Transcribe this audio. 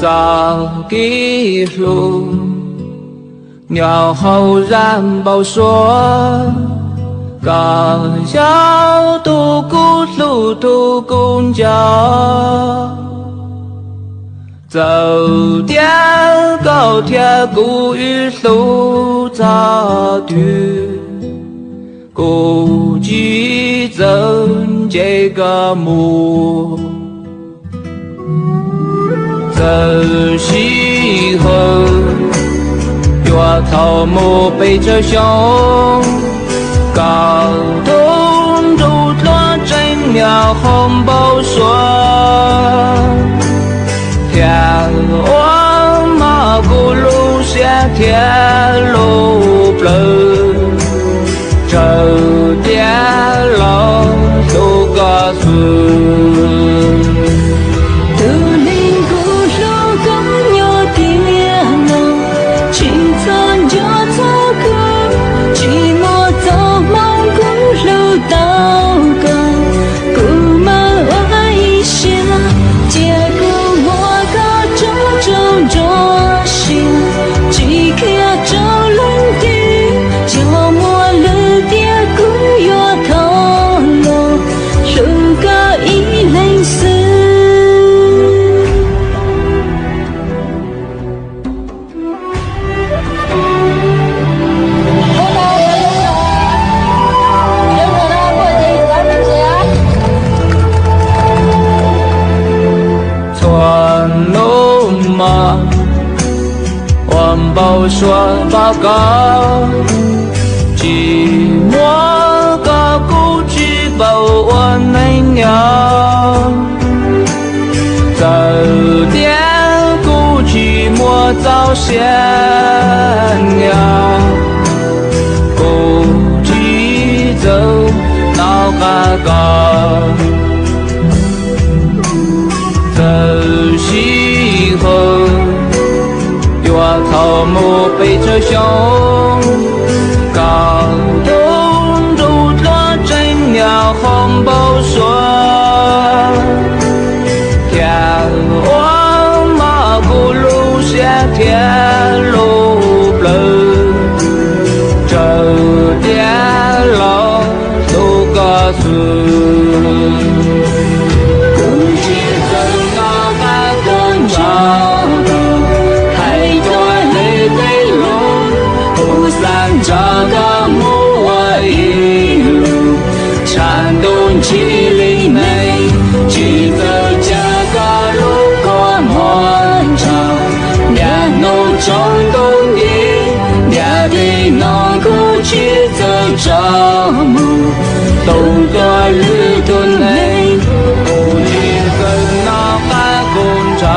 早记录，鸟后然报说，高腰独孤路途公交，走掉高铁古语路早去，古迹增这个目。这时候，月头木背着胸，高通竹落真鸟红包说，天王马古路下天路不，这点老都告诉。报说报告，寂寞个故事报我能了，这点故寂寞早先了，故寂走闹个高，这时候。月头木背着胸，高东竹落真鸟红包说，天王马古路下天路不，这点老都告诉。这个木我一路山东七里内，去走这个路过满场，两农中东的两的农苦去走这木，东多路途内，不去跟那半工厂。